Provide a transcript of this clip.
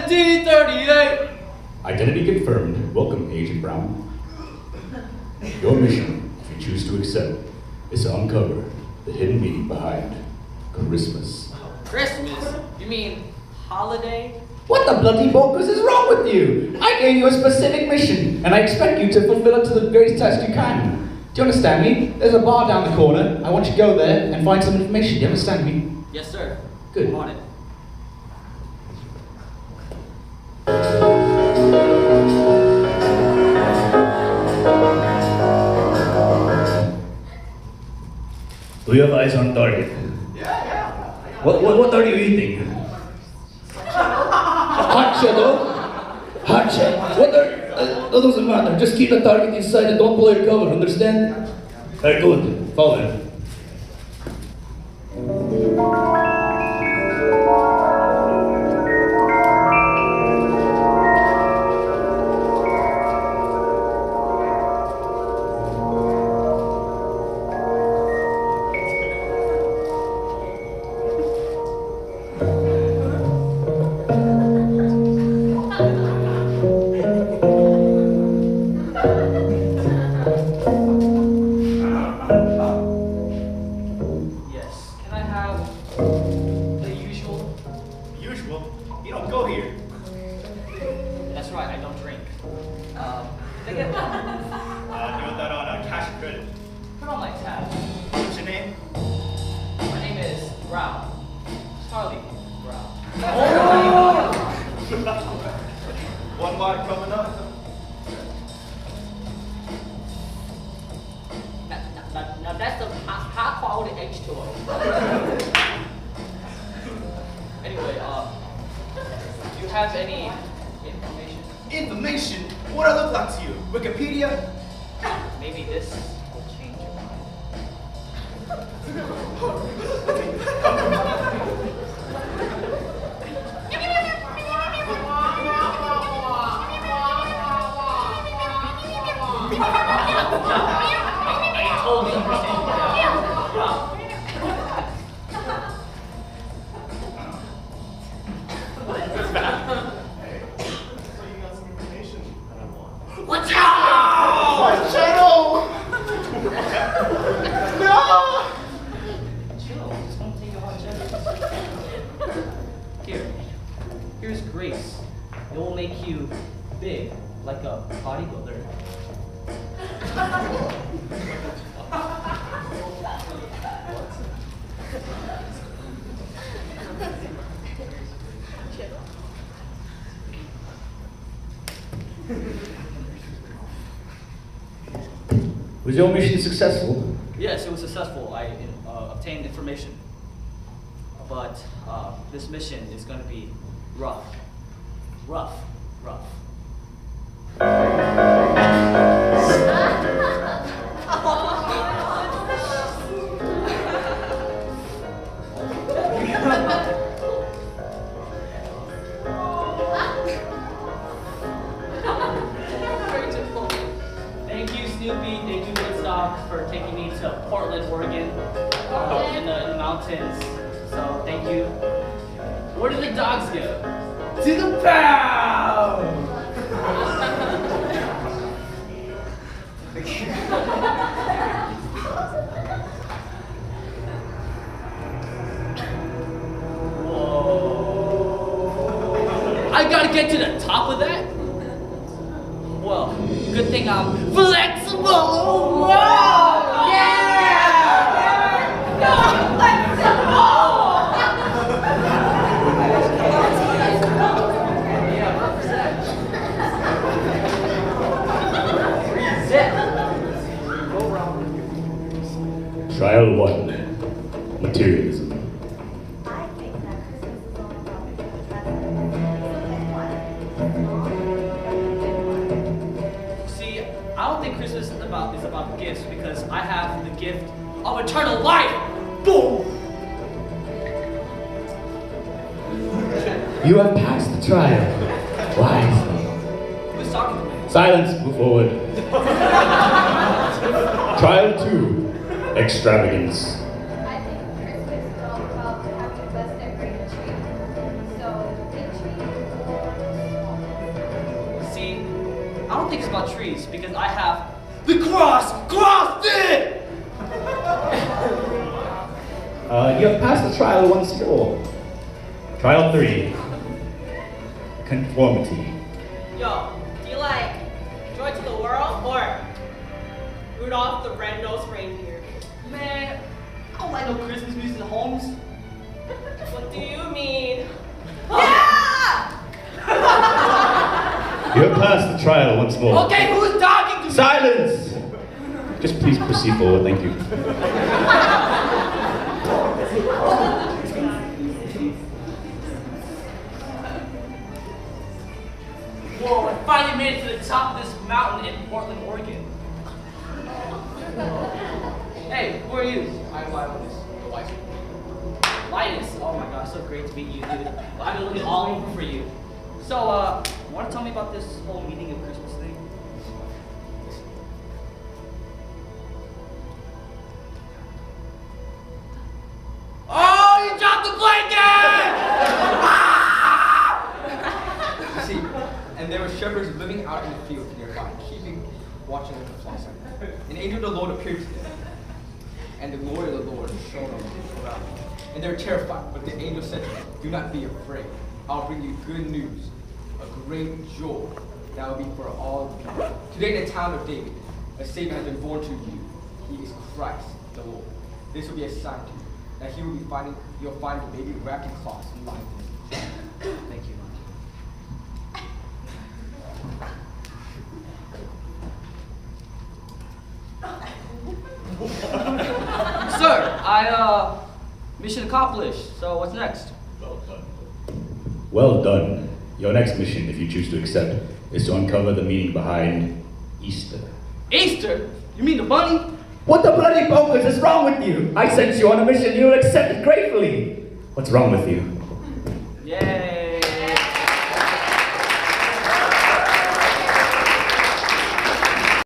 1738! Identity confirmed. Welcome, Agent Brown. Your mission, if you choose to accept, is to uncover the hidden meaning behind Christmas. Christmas? You mean holiday? What the bloody bonkers is wrong with you? I gave you a specific mission, and I expect you to fulfill it to the greatest test you can. Do you understand me? There's a bar down the corner. I want you to go there and find some information. Do you understand me? Yes, sir. Good. I'm on it. Do you have eyes on target? Yeah. What are you eating? Hot shadow? Hot shadow? What are... that doesn't matter. Just keep the target inside and don't pull your cover, understand? Very good. Follow him. Was your mission successful? Yes, it was successful. I obtained information. But this mission is going to be rough. Rough. For taking me to Portland, Oregon, in the mountains. So thank you. Where did the dogs go? To the pound! Whoa! I gotta get to the top of that? Well, good thing I'm flexible! Whoa! Trial 1. Materialism. I think that Christmas is only about the present. See, I don't think Christmas is about gifts because I have the gift of eternal life. Boom! You have passed the trial. Wisely. Who's talking to me? Silence. Move forward. Trial 2. Extravagance. I think Christmas is all about having the best decorated tree. So, big tree or don't think it's about trees because I have the CrossFit! You have passed the trial once more. Trial 3. Conformity. Yo, do you like Joy to the World or Rudolph the Red-Nosed Reindeer? Man, I don't like no Christmas music at homes. What do you mean? Yeah! You have passed the trial once more. Okay, who's talking to me? Silence! Just please proceed forward, thank you. Whoa, I finally made it to the top of this mountain in Portland, Oregon. Hey, who are you? I'm Linus, the wise one. Linus. Oh my gosh, so great to meet you, dude. Well, I've been looking all over for you. So, want to tell me about this whole meeting of Christmas thing? Oh, you dropped the blanket! You see, and there were shepherds living out in the fields nearby, keeping watching over the flocks. An angel of the Lord appeared to them, and the glory of the Lord shone around them. And they were terrified, but the angel said to them, "Do not be afraid. I'll bring you good news, a great joy that will be for all people. Today in the town of David, a Savior has been born to you. He is Christ the Lord. This will be a sign to you, that you'll find the baby wrapped in cloths and lying in his arms." Thank you. Sir, mission accomplished. So what's next? Well done. Your next mission, if you choose to accept, is to uncover the meaning behind Easter. Easter? You mean the bunny? What the bloody bonkers is wrong with you? I sent you on a mission, you'll accept it gratefully. What's wrong with you? Yeah,